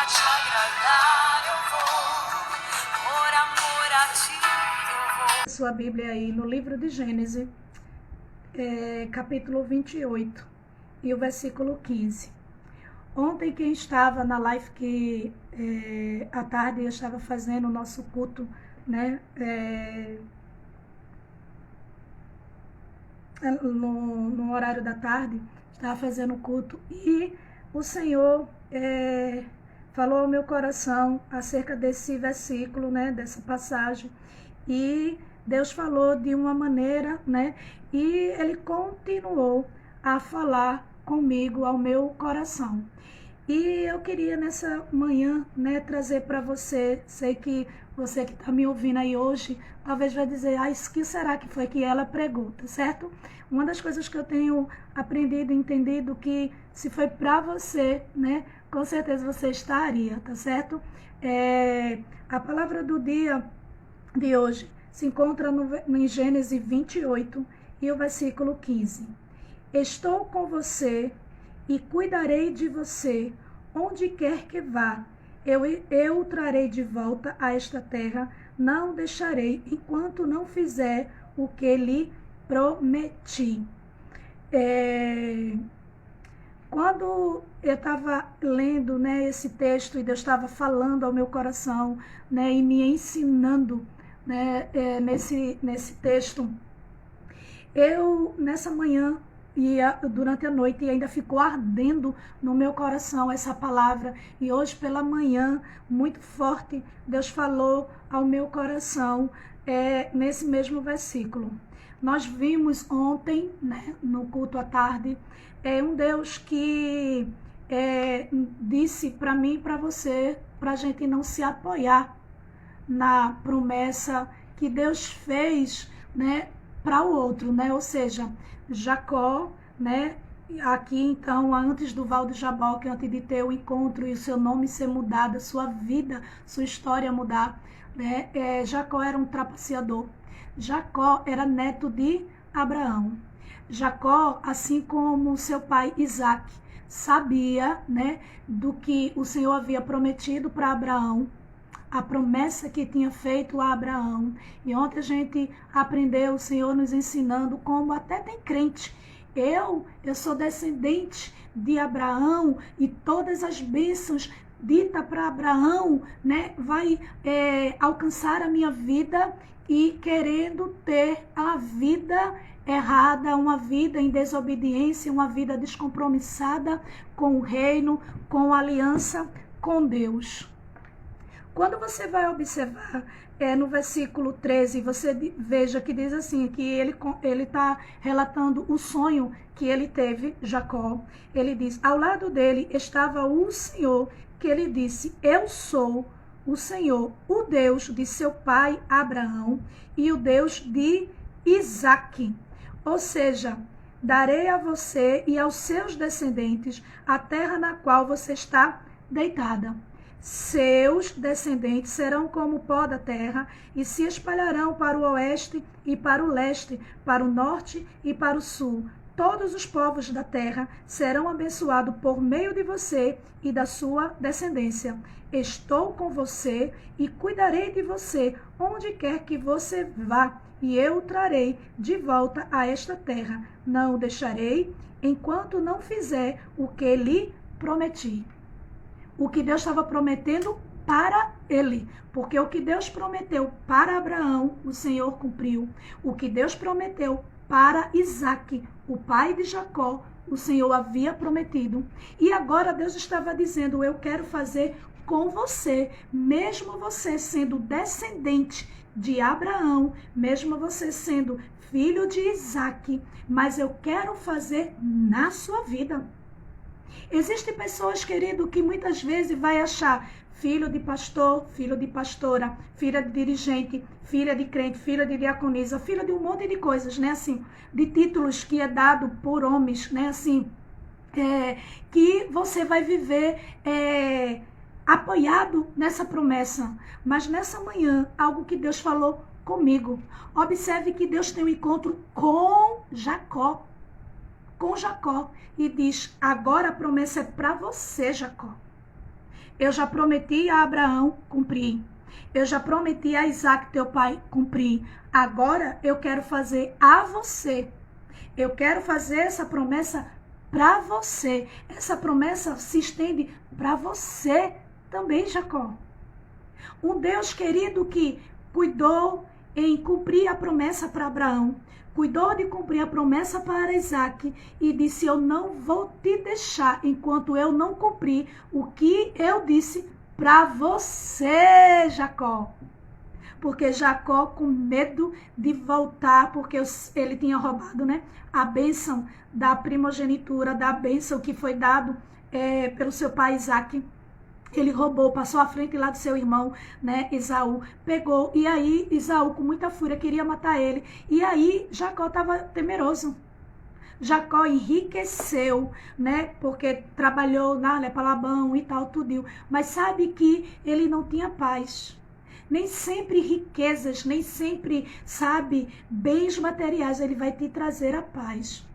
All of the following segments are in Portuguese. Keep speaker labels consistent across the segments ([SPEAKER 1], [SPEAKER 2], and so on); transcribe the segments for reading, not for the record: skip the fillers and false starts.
[SPEAKER 1] te agradar eu vou, por amor a ti eu vou.
[SPEAKER 2] Sua Bíblia aí no livro de Gênesis, capítulo 28 e o versículo 15. Ontem quem estava na live que à tarde eu estava fazendo o nosso culto, né, no horário da tarde, estava fazendo o culto e o Senhor falou ao meu coração acerca desse versículo, né, dessa passagem, e Deus falou de uma maneira, né, e Ele continuou a falar comigo ao meu coração. E eu queria nessa manhã, né, trazer para você, sei que você que está me ouvindo aí hoje, talvez vai dizer, o que será que foi que ela pregou, tá certo? Uma das coisas que eu tenho aprendido e entendido que se foi para você, né, com certeza você estaria, tá certo? A palavra do dia de hoje se encontra em Gênesis 28 e o versículo 15. Estou com você e cuidarei de você, onde quer que vá. Eu o trarei de volta a esta terra, não deixarei, enquanto não fizer o que lhe prometi. Quando eu estava lendo, né, esse texto, e Deus estava falando ao meu coração, né, e me ensinando, né, nesse texto, eu, nessa manhã, e durante a noite, e ainda ficou ardendo no meu coração essa palavra, e hoje pela manhã, muito forte, Deus falou ao meu coração nesse mesmo versículo. Nós vimos ontem, né, no culto à tarde, um Deus que disse para mim e para você, para a gente não se apoiar na promessa que Deus fez, né, para o outro, né? Ou seja, Jacó, né? Aqui então, antes do Val de Jaboque, antes de ter o encontro e o seu nome ser mudado, a sua vida, sua história mudar, né? Jacó era um trapaceador. Jacó era neto de Abraão. Jacó, assim como seu pai Isaac, sabia, né, do que o Senhor havia prometido para Abraão, a promessa que tinha feito a Abraão. E ontem a gente aprendeu o Senhor nos ensinando como até tem crente. Eu sou descendente de Abraão e todas as bênçãos ditas para Abraão, né, vai alcançar a minha vida, e querendo ter a vida errada, uma vida em desobediência, uma vida descompromissada com o reino, com a aliança com Deus. Quando você vai observar no versículo 13, você veja que diz assim, que ele está relatando o sonho que ele teve, Jacó. Ele diz, ao lado dele estava o Senhor, que ele disse, eu sou o Senhor, o Deus de seu pai Abraão e o Deus de Isaque. Ou seja, darei a você e aos seus descendentes a terra na qual você está deitada. Seus descendentes serão como o pó da terra e se espalharão para o oeste e para o leste, para o norte e para o sul. Todos os povos da terra serão abençoados por meio de você e da sua descendência. Estou com você e cuidarei de você onde quer que você vá, e eu o trarei de volta a esta terra. Não o deixarei enquanto não fizer o que lhe prometi. O que Deus estava prometendo para ele, porque o que Deus prometeu para Abraão, o Senhor cumpriu. O que Deus prometeu para Isaque, o pai de Jacó, o Senhor havia prometido. E agora Deus estava dizendo, eu quero fazer com você, mesmo você sendo descendente de Abraão, mesmo você sendo filho de Isaque, mas eu quero fazer na sua vida. Existem pessoas, querido, que muitas vezes vai achar filho de pastor, filho de pastora, filha de dirigente, filha de crente, filha de diaconisa, filha de um monte de coisas, né, assim, de títulos que é dado por homens, né, assim, que você vai viver apoiado nessa promessa. Mas nessa manhã, algo que Deus falou comigo. Observe que Deus tem um encontro com Jacó. E diz, agora a promessa é para você, Jacó. Eu já prometi a Abraão, cumpri. Eu já prometi a Isaac, teu pai, cumpri. Agora eu quero fazer a você. Eu quero fazer essa promessa para você. Essa promessa se estende para você também, Jacó. Um Deus querido que cuidou em cumprir a promessa para Abraão, cuidou de cumprir a promessa para Isaac e disse: eu não vou te deixar enquanto eu não cumprir o que eu disse para você, Jacó. Porque Jacó, com medo de voltar, porque ele tinha roubado, né, a bênção da primogenitura, da bênção que foi dado pelo seu pai Isaac. Ele roubou, passou à frente lá do seu irmão, né, Esaú, pegou, e aí Esaú com muita fúria queria matar ele, e aí Jacó estava temeroso. Jacó enriqueceu, né, porque trabalhou lá para Labão e tal, tudo, mas sabe que ele não tinha paz. Nem sempre riquezas, nem sempre, sabe, bens materiais ele vai te trazer a paz.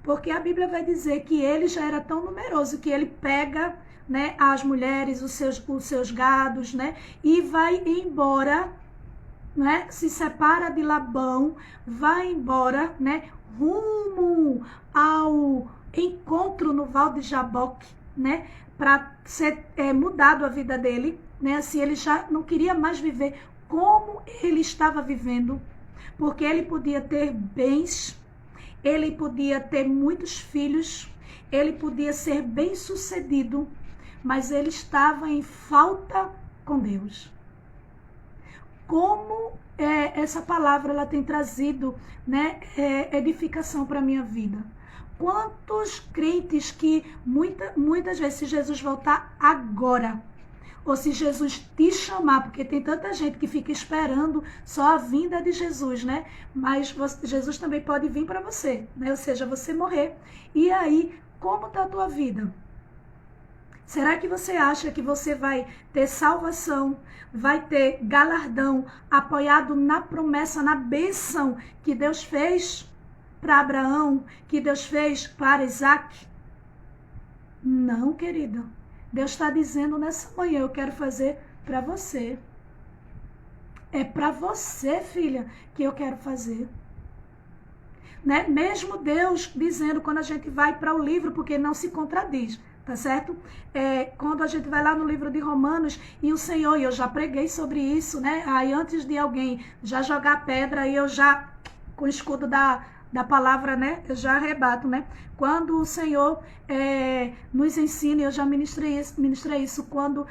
[SPEAKER 2] Porque a Bíblia vai dizer que ele já era tão numeroso que ele pega, né, as mulheres, os seus gados, né, e vai embora, né, se separa de Labão, vai embora, né, rumo ao encontro no Val de Jaboque, né, para ser mudado a vida dele, né, assim, ele já não queria mais viver como ele estava vivendo, porque ele podia ter bens, ele podia ter muitos filhos, ele podia ser bem-sucedido, mas ele estava em falta com Deus. Como essa palavra ela tem trazido, né, edificação para a minha vida. Quantos crentes que muitas vezes, se Jesus voltar agora, ou se Jesus te chamar, porque tem tanta gente que fica esperando só a vinda de Jesus, né? Mas Jesus também pode vir para você, né? Ou seja, você morrer. E aí, como está a tua vida? Será que você acha que você vai ter salvação, vai ter galardão apoiado na promessa, na bênção que Deus fez para Abraão, que Deus fez para Isaac? Não, querida. Deus está dizendo nessa manhã: eu quero fazer para você. É para você, filha, que eu quero fazer. Né? Mesmo Deus dizendo, quando a gente vai para o livro, porque não se contradiz, tá certo? Quando a gente vai lá no livro de Romanos, e o Senhor, e eu já preguei sobre isso, né? Aí antes de alguém já jogar pedra, eu já, com o escudo da palavra, né, eu já arrebato, né? Quando o Senhor nos ensina, eu já ministrei isso, quando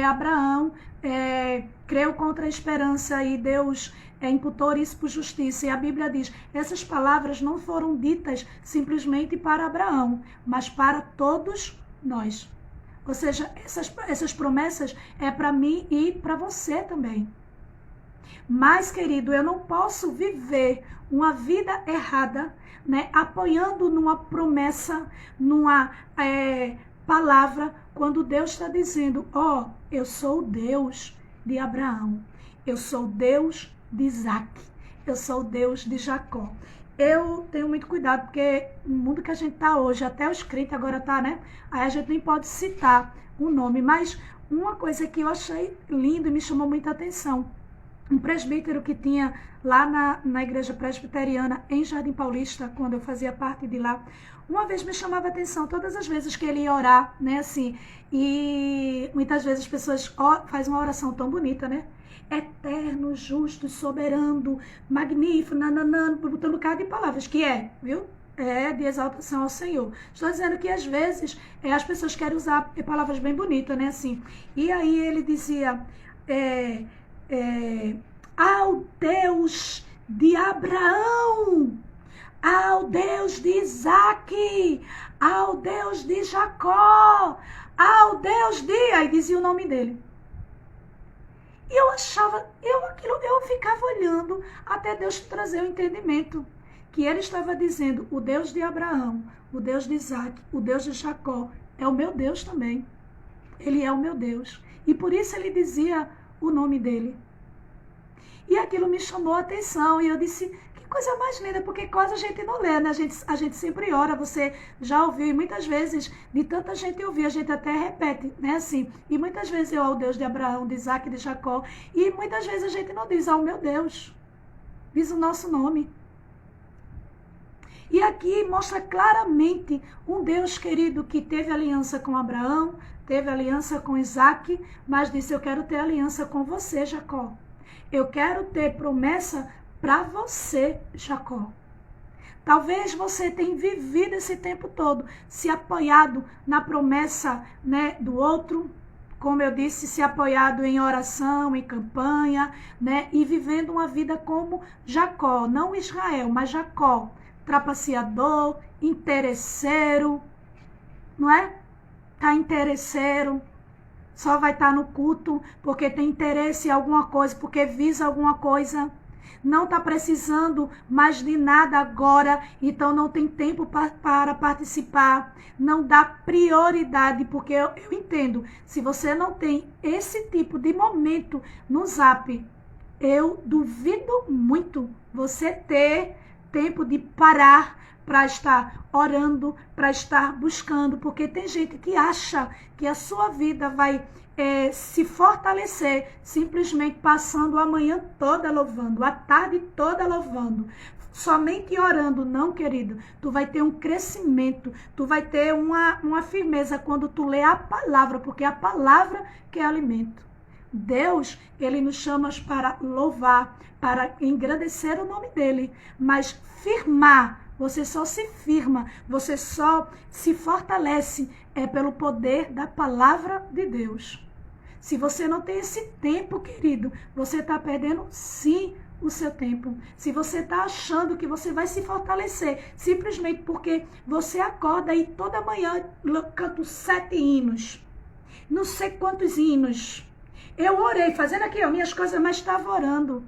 [SPEAKER 2] Abraão creu contra a esperança e Deus imputou isso por justiça. E a Bíblia diz, essas palavras não foram ditas simplesmente para Abraão, mas para todos nós. Ou seja, essas promessas é para mim e para você também. Mas, querido, eu não posso viver uma vida errada, né, apoiando numa promessa, numa palavra, quando Deus está dizendo: ó, eu sou o Deus de Abraão, eu sou o Deus de Isaac, eu sou o Deus de Jacó. Eu tenho muito cuidado, porque no mundo que a gente está hoje, até os crentes agora tá, né? Aí a gente nem pode citar o nome, mas uma coisa que eu achei lindo e me chamou muita atenção. Um presbítero que tinha lá na igreja presbiteriana em Jardim Paulista, quando eu fazia parte de lá, uma vez me chamava a atenção, todas as vezes que ele ia orar, né, assim, e muitas vezes as pessoas fazem uma oração tão bonita, né? Eterno, justo, soberano, magnífico, nananã, botando um bocado de palavras, que viu? De exaltação ao Senhor. Estou dizendo que às vezes as pessoas querem usar palavras bem bonitas, né, assim. E aí ele dizia, ao Deus de Abraão, ao Deus de Isaac, ao Deus de Jacó, ao Deus de... Aí dizia o nome dele. E eu achava, eu ficava olhando até Deus trazer o entendimento. Que ele estava dizendo, o Deus de Abraão, o Deus de Isaac, o Deus de Jacó, é o meu Deus também. Ele é o meu Deus. E por isso ele dizia o nome dele. E aquilo me chamou a atenção. E eu disse, que Coisa mais linda, porque quase a gente não lê, né? A gente sempre ora, você já ouviu, e muitas vezes, de tanta gente ouvir, a gente até repete, né? Assim, e muitas vezes eu ao Deus de Abraão, de Isaac, de Jacó, e muitas vezes a gente não diz, meu Deus, diz o nosso nome. E aqui mostra claramente um Deus querido que teve aliança com Abraão, teve aliança com Isaac, mas disse, eu quero ter aliança com você, Jacó. Eu quero ter promessa para você, Jacó. Talvez você tenha vivido esse tempo todo se apoiado na promessa, né, do outro, como eu disse, se apoiado em oração, em campanha, né, e vivendo uma vida como Jacó, não Israel, mas Jacó, trapaceador, interesseiro, não é? Tá interesseiro, só vai estar no culto porque tem interesse em alguma coisa, porque visa alguma coisa. Não está precisando mais de nada agora, então não tem tempo para participar, não dá prioridade, porque eu entendo, se você não tem esse tipo de momento no Zap, eu duvido muito você ter tempo de parar para estar orando, para estar buscando, porque tem gente que acha que a sua vida vai se fortalecer simplesmente passando a manhã toda louvando, a tarde toda louvando, somente orando. Não, querido, tu vai ter um crescimento, tu vai ter uma firmeza quando tu lê a palavra, porque é a palavra que é alimento. Deus, ele nos chama para louvar, para engrandecer o nome dele, mas firmar, você só se firma, você só se fortalece pelo poder da palavra de Deus. Se você não tem esse tempo, querido, você está perdendo sim o seu tempo. Se você está achando que você vai se fortalecer simplesmente porque você acorda e toda manhã canto 7 hinos, não sei quantos hinos. Eu orei, fazendo aqui minhas coisas, mas estava orando.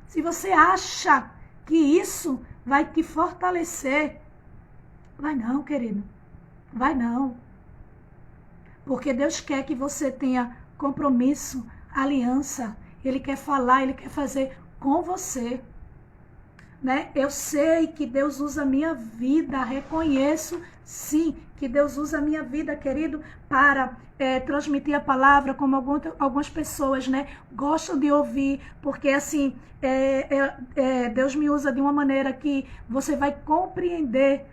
[SPEAKER 2] Se você acha que isso vai te fortalecer, vai não, querido. Vai não. Porque Deus quer que você tenha compromisso, aliança. Ele quer falar, Ele quer fazer com você. Né? Eu sei que Deus usa a minha vida, reconheço, sim, que Deus usa a minha vida, querido, para transmitir a palavra, como algumas pessoas, né, gostam de ouvir, porque assim, Deus me usa de uma maneira que você vai compreender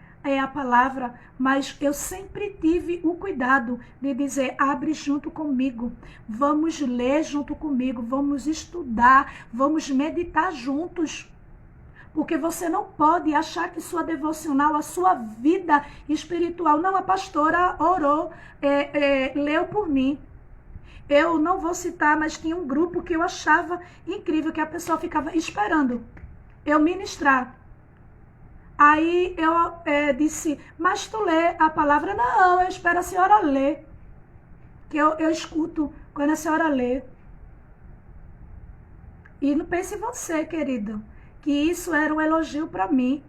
[SPEAKER 2] a palavra, mas eu sempre tive o cuidado de dizer, abre junto comigo, vamos ler junto comigo, vamos estudar, vamos meditar juntos. Porque você não pode achar que sua devocional, a sua vida espiritual, não, a pastora orou, leu por mim. Eu não vou citar, mas tinha um grupo que eu achava incrível, que a pessoa ficava esperando eu ministrar. Aí eu disse, mas tu lê a palavra? Não, eu espero a senhora ler. Que eu escuto quando a senhora lê. E não pense você, querida, que isso era um elogio para mim.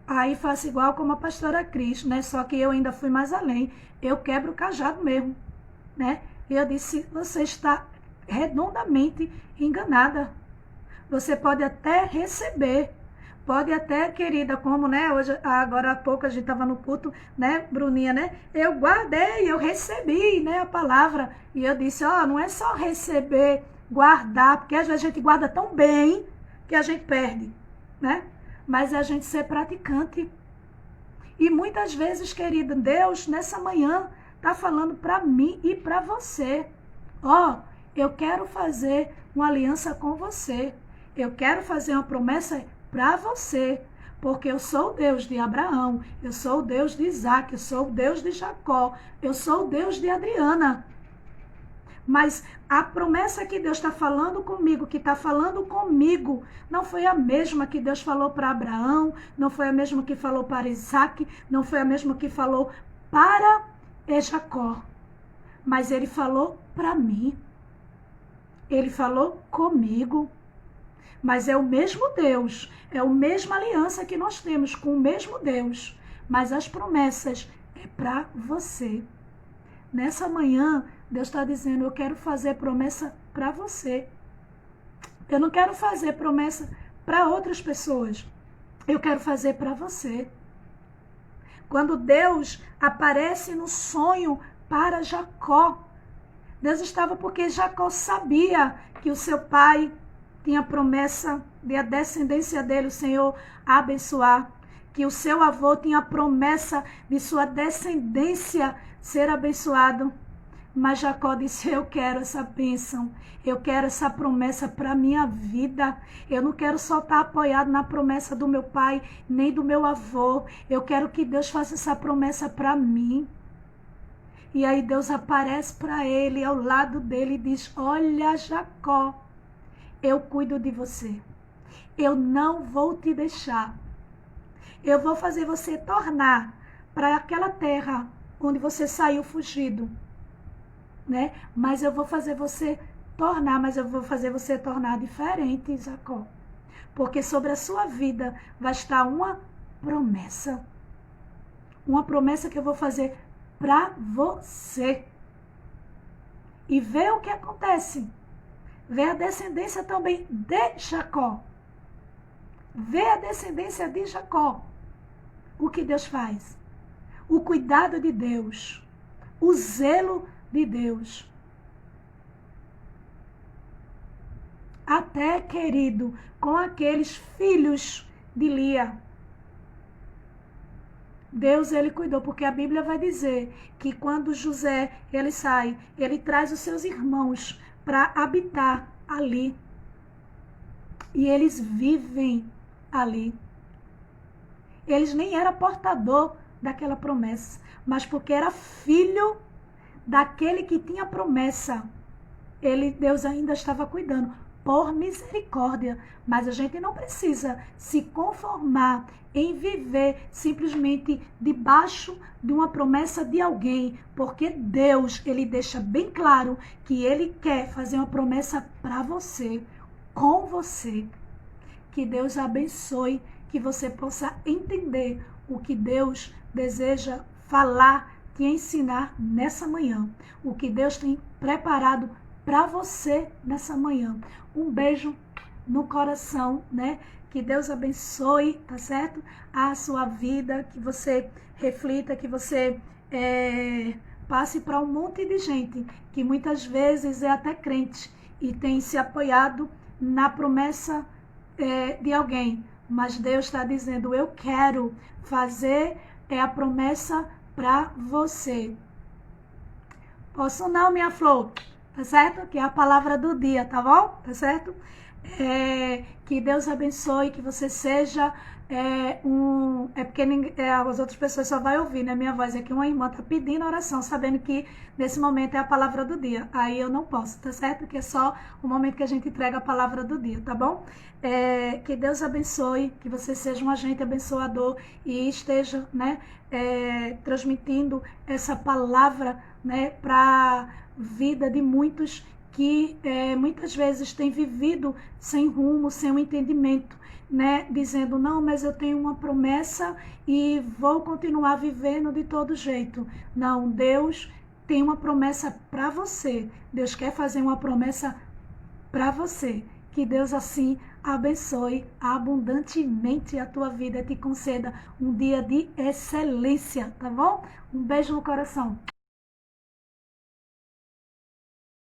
[SPEAKER 2] Aí faço igual como a pastora Cris, né? Só que eu ainda fui mais além. Eu quebro o cajado mesmo, né? E eu disse, você está redondamente enganada. Você pode até receber, pode até, querida, como, né? Hoje, agora há pouco a gente estava no culto, né, Bruninha, né? Eu guardei, eu recebi, né, a palavra. E eu disse, não é só receber, guardar, porque às vezes a gente guarda tão bem que a gente perde, né? Mas é a gente ser praticante. E muitas vezes, querida, Deus, nessa manhã, está falando para mim e para você. Eu quero fazer uma aliança com você. Eu quero fazer uma promessa para você. Porque eu sou o Deus de Abraão, eu sou o Deus de Isaac, eu sou o Deus de Jacó, eu sou o Deus de Adriana. Mas a promessa que Deus está falando comigo, que está falando comigo, não foi a mesma que Deus falou para Abraão, não foi a mesma que falou para Isaac, não foi a mesma que falou para Jacó. Mas ele falou para mim. Ele falou comigo. Mas é o mesmo Deus, é a mesma aliança que nós temos com o mesmo Deus. Mas as promessas é para você. Nessa manhã, Deus está dizendo, eu quero fazer promessa para você. Eu não quero fazer promessa para outras pessoas. Eu quero fazer para você. Quando Deus aparece no sonho para Jacó, Deus estava porque Jacó sabia que o seu pai tinha promessa de a descendência dele, o Senhor, abençoar. Que o seu avô tinha promessa de sua descendência ser abençoado. Mas Jacó disse, eu quero essa bênção, eu quero essa promessa para a minha vida. Eu não quero só estar apoiado na promessa do meu pai, nem do meu avô. Eu quero que Deus faça essa promessa para mim. E aí Deus aparece para ele, ao lado dele, e diz, olha Jacó, eu cuido de você. Eu não vou te deixar. Eu vou fazer você tornar para aquela terra onde você saiu fugido. Né? Mas eu vou fazer você tornar diferente, Jacó. Porque sobre a sua vida vai estar uma promessa. Uma promessa que eu vou fazer para você. E vê o que acontece. Vê a descendência também de Jacó. Vê a descendência de Jacó. O que Deus faz? O cuidado de Deus. O zelo de Deus. Até, querido, com aqueles filhos de Lia. Deus, ele cuidou, porque a Bíblia vai dizer que quando José, ele sai, ele traz os seus irmãos para habitar ali. E eles vivem ali. Eles nem eram portador daquela promessa, mas porque era filho daquele que tinha promessa, Deus ainda estava cuidando, por misericórdia. Mas a gente não precisa se conformar em viver simplesmente debaixo de uma promessa de alguém, porque Deus, ele deixa bem claro que ele quer fazer uma promessa para você, com você. Que Deus abençoe, que você possa entender o que Deus deseja falar, te ensinar nessa manhã. O que Deus tem preparado para você nessa manhã. Um beijo no coração, né? Que Deus abençoe, tá certo? A sua vida, que você reflita, que você passe para um monte de gente que muitas vezes é até crente e tem se apoiado na promessa de alguém. Mas Deus está dizendo, eu quero fazer a promessa para você. Posso não, minha flor? Tá certo? Que é a palavra do dia, tá bom? Tá certo? Que Deus abençoe, que você seja porque as outras pessoas só vão ouvir, né? Minha voz é que uma irmã tá pedindo oração, sabendo que nesse momento é a palavra do dia. Aí eu não posso, tá certo? Que é só o momento que a gente entrega a palavra do dia, tá bom? Que Deus abençoe, que você seja um agente abençoador e esteja, né, transmitindo essa palavra, né, para vida de muitos que muitas vezes têm vivido sem rumo, sem um entendimento, né, dizendo, não, mas eu tenho uma promessa e vou continuar vivendo de todo jeito. Não, Deus tem uma promessa para você. Deus quer fazer uma promessa para você. Que Deus assim abençoe abundantemente a tua vida e te conceda um dia de excelência, tá bom? Um beijo no coração.